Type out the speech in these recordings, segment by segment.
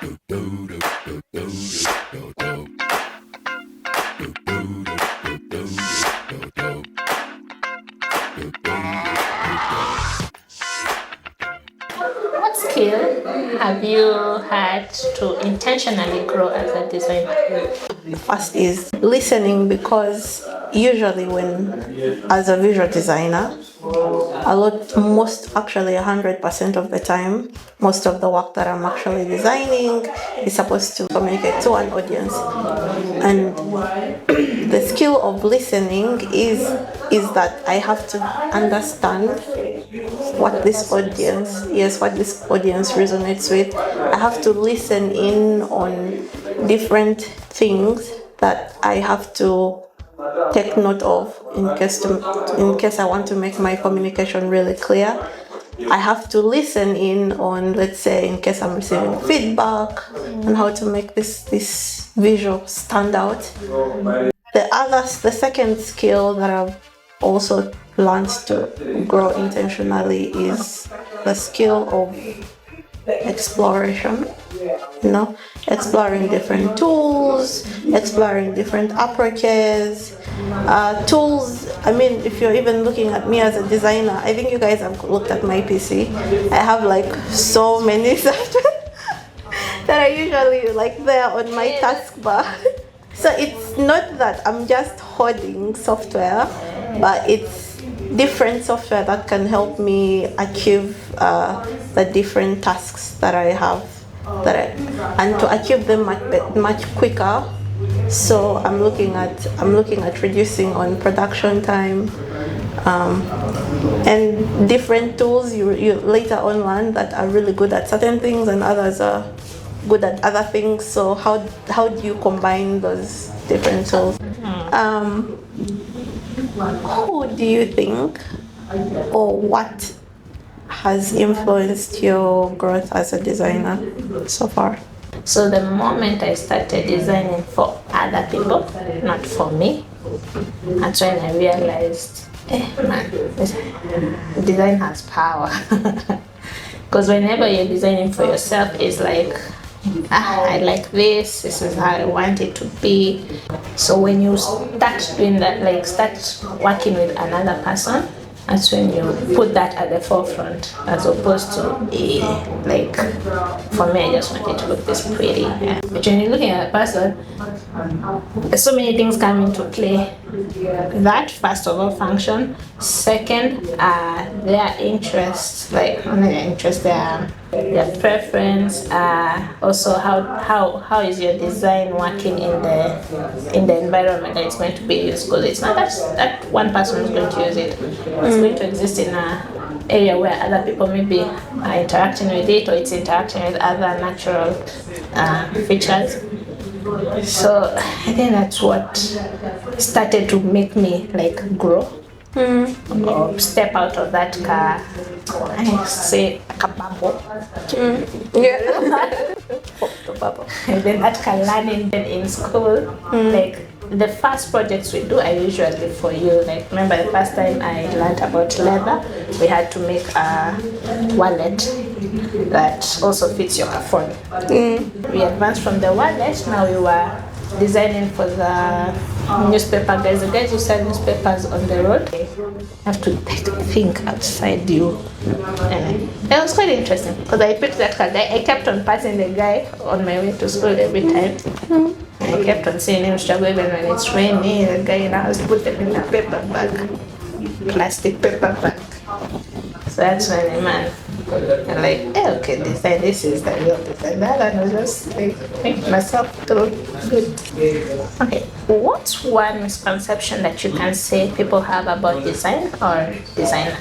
What skill have you had to intentionally grow as a designer? First is listening, because usually when, as a visual designer, actually 100% of the time, most of the work that I'm actually designing is supposed to communicate to an audience. And the skill of listening is that I have to understand what this audience resonates with. I have to listen in on different things that I have to take note of in case I want to make my communication really clear. I have to listen in on, let's say, in case I'm receiving feedback, and how to make this visual stand out. The second skill that I've also learned to grow intentionally is the skill of exploration. Exploring different tools, exploring different approaches. Tools, I mean, if you're even looking at me as a designer, I think you guys have looked at my PC. I have like so many software that are usually like there on my taskbar. So it's not that I'm just hoarding software, but it's different software that can help me achieve the different tasks that I have, and to achieve them much quicker. So I'm looking at reducing on production time, and different tools you later on learn that are really good at certain things and others are good at other things. So how do you combine those different tools? Who do you think, or what has influenced your growth as a designer so far? So the moment I started designing for other people, not for me, that's when I realized, design has power. Because whenever you're designing for yourself, it's like, I like this is how I want it to be. So when you start doing that, like start working with another person, that's when you put that at the forefront, as opposed to like, for me, I just want it to look this pretty. Yeah. But when you're looking at a person, so many things come into play. That, first of all, function. Second, their interests, like not their interest, their preference. Also, how is your design working in the environment that it's going to be used? Because it's not that one person is going to use it. It's going to exist in an area where other people maybe are interacting with it, or it's interacting with other natural features. So I think that's what started to make me like grow, or step out of that I say a bubble. Bubble. And then that learning in school, like the first projects we do are usually for you. Like, remember the first time I learned about leather, we had to make a wallet that also fits your phone. We advanced from the wallet. Now we were designing for the newspaper guys, the guys who sell newspapers on the road. You have to think outside you. And it was quite interesting because I picked that card. I kept on passing the guy on my way to school every time. I kept on seeing him struggle even when it's raining. The guy in the house put them in a paper bag, plastic paper bag. So that's when the man, I'm like, okay, this is the real design. That was just like make myself feel good. Okay, what's one misconception that you can say people have about design or designer?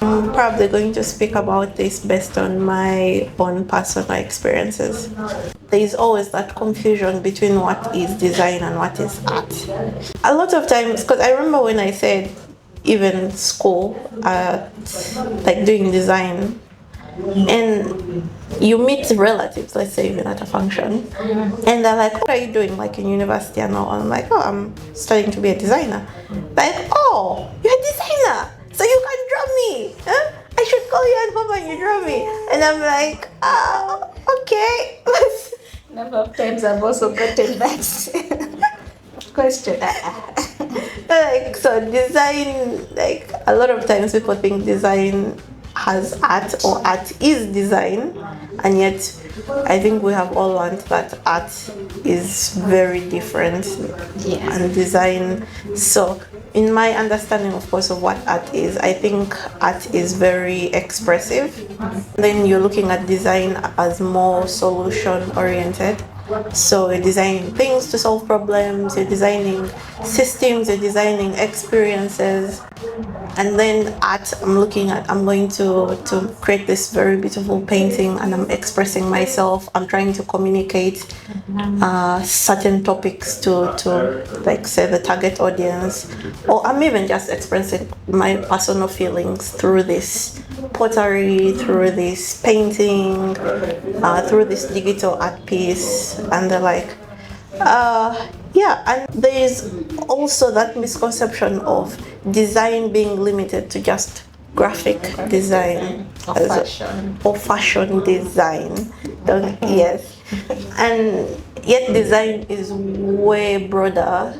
I'm probably going to speak about this based on my own personal experiences. There is always that confusion between what is design and what is art. A lot of times, because I remember when I said even school, like doing design, and you meet relatives, let's say even at a function, and they're like, what are you doing like in university and all? I'm like, oh, I'm studying to be a designer. Like, oh, you're a designer, so you can draw me, huh? call you at home and you draw me. And I'm like, okay. Number of times I've also gotten that question. Like, so design, like a lot of times people think design has art or art is design, and yet I think we have all learned that art is very different and design. So in my understanding, of course, of what art is, I think art is very expressive. Then you're looking at design as more solution oriented. So you're designing things to solve problems, you're designing systems, you're designing experiences. And then art, I'm going to create this very beautiful painting, and I'm expressing myself. I'm trying to communicate certain topics to like say the target audience, or I'm even just expressing my personal feelings through this pottery, through this painting, through this digital art piece, and they're like, yeah. And there is also that misconception of design being limited to just graphic design or fashion design. Yes. And yet design is way broader.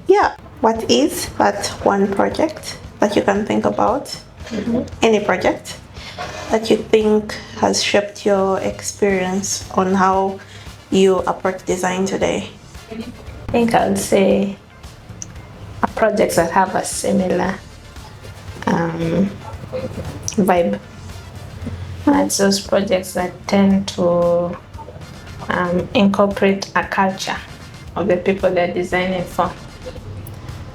Yeah. What is that one project that you can think about? Any project that you think has shaped your experience on how you approach design today? I think I would say projects that have a similar vibe. It's those projects that tend to incorporate a culture of the people they're designing for.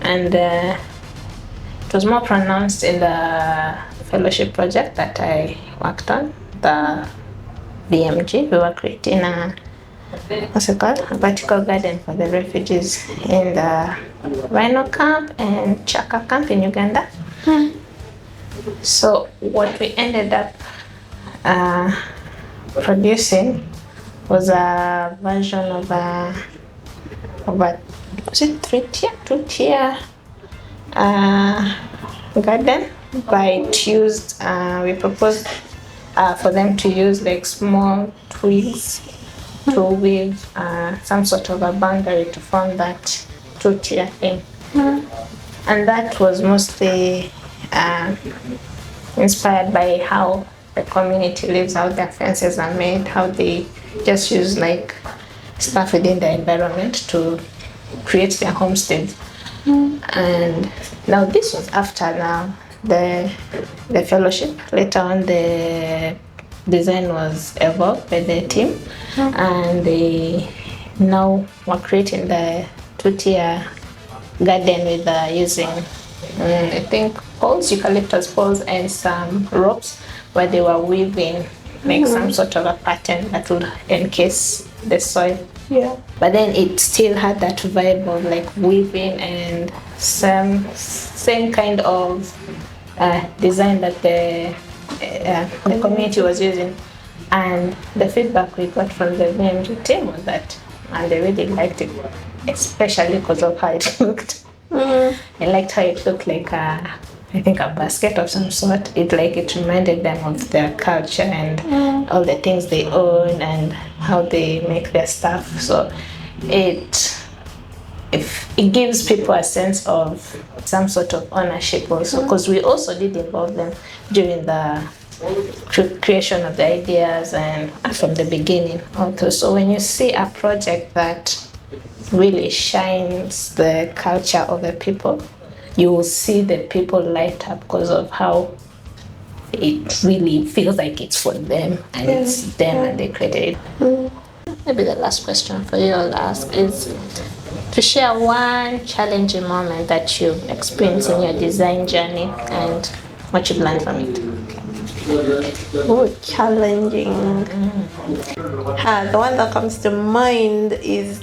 And it was more pronounced in the fellowship project that I worked on, the BMG. We were creating a vertical garden for the refugees in the Rhino camp and Chaka camp in Uganda. So what we ended up producing was a version of a was it two-tier garden, but we proposed for them to use like small twigs to weave some sort of a boundary to form that two-tier thing. And that was mostly inspired by how the community lives, how their fences are made, how they just use like stuff within the environment to create their homestead. And now this was after now the fellowship. Later on the design was evolved by the team, and they now were creating the two-tier garden with using I think poles, eucalyptus poles, and some ropes where they were weaving like some sort of a pattern that would encase the soil. Yeah. But then it still had that vibe of like weaving and same kind of design that the community was using. And the feedback we got from the BMG team was that, and they really liked it, especially because of how it looked. I liked how it looked like I think a basket of some sort. It reminded them of their culture and all the things they own and how they make their stuff. So it gives people a sense of some sort of ownership also, because we also did involve them during the creation of the ideas and from the beginning also. So when you see a project that really shines the culture of the people, you will see the people light up because of how it really feels like it's for them and it's them and they created it. Maybe the last question for you I'll ask is to share one challenging moment that you experienced in your design journey and what you've learned from it. Oh, challenging. The one that comes to mind is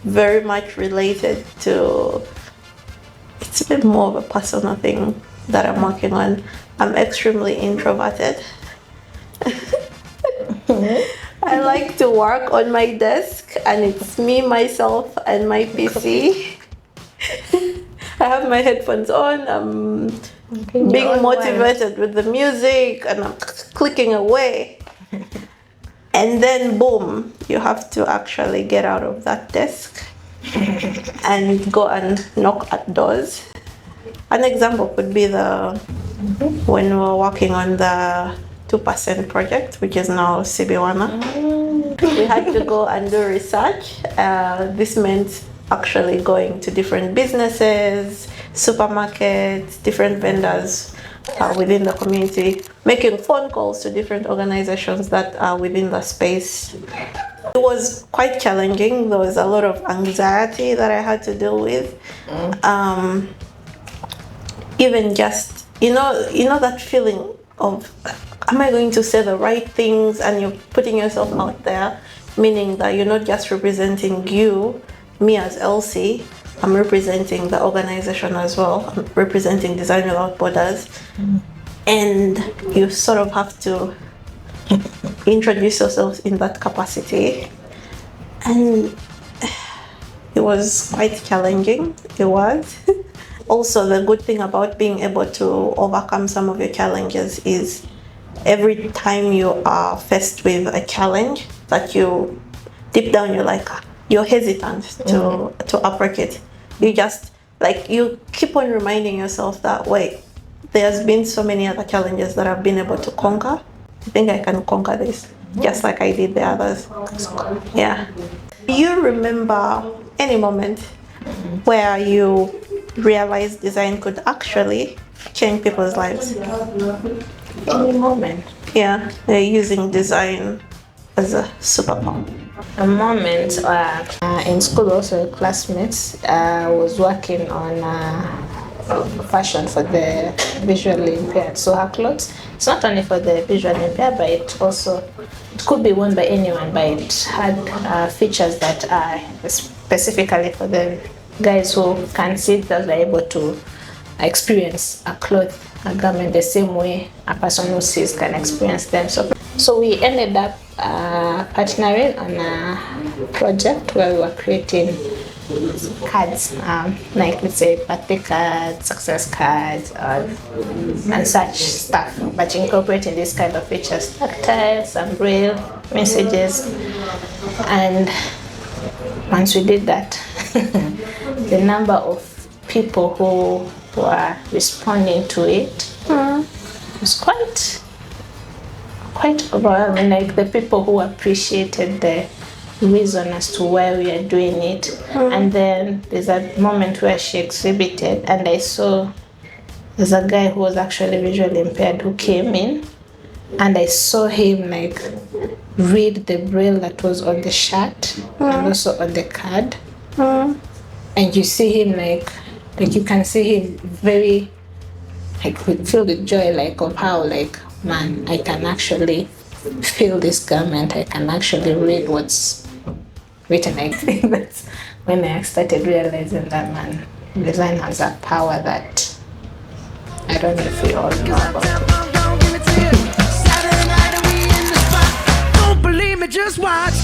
very much related to, it's a bit more of a personal thing that I'm working on. I'm extremely introverted. I like to work on my desk and it's me, myself, and my PC. I have my headphones on, I'm In your being own motivated with the music, and I'm clicking away. And then boom, you have to actually get out of that desk and go and knock at doors. An example could be the when we were working on the 2% project, which is now CB1. We had to go and do research. This meant actually going to different businesses, supermarkets, different vendors within the community, making phone calls to different organizations that are within the space. It was quite challenging. There was a lot of anxiety that I had to deal with. Even just, you know that feeling of, am I going to say the right things? And you're putting yourself out there, meaning that you're not just representing you, me as Elsie, I'm representing the organization as well. I'm representing Design Without Borders. And you sort of have to introduce yourself in that capacity. And it was quite challenging. It was. Also, the good thing about being able to overcome some of your challenges is every time you are faced with a challenge that you, deep down, you're hesitant to approach it. You just, you keep on reminding yourself that, wait, there's been so many other challenges that I've been able to conquer. I think I can conquer this, just like I did the others. Yeah. Do you remember any moment where you realized design could actually change people's lives? Any moment. Yeah, using design as a superpower. A moment in school, also classmates was working on fashion for the visually impaired. So her clothes, it's not only for the visually impaired, but it could be worn by anyone, but it had features that are specifically for the guys who can see, that are able to experience a garment the same way a person who sees can experience them. So we ended up partnering on a project where we were creating cards, like let's say birthday cards, success cards, and such stuff, but incorporating this kind of features, tactiles and braille messages. And once we did that, the number of people who were responding to it was quite overwhelming. Like the people who appreciated the reason as to why we are doing it. And then there's a moment where she exhibited, and I saw there's a guy who was actually visually impaired who came in, and I saw him read the braille that was on the shirt and also on the card. And you see him you can see him very filled with joy, of how man, I can actually feel this garment, I can actually read what's written. I think that's when I started realizing that, man, design has a power that I don't know if we all know about. Don't believe me, just watch.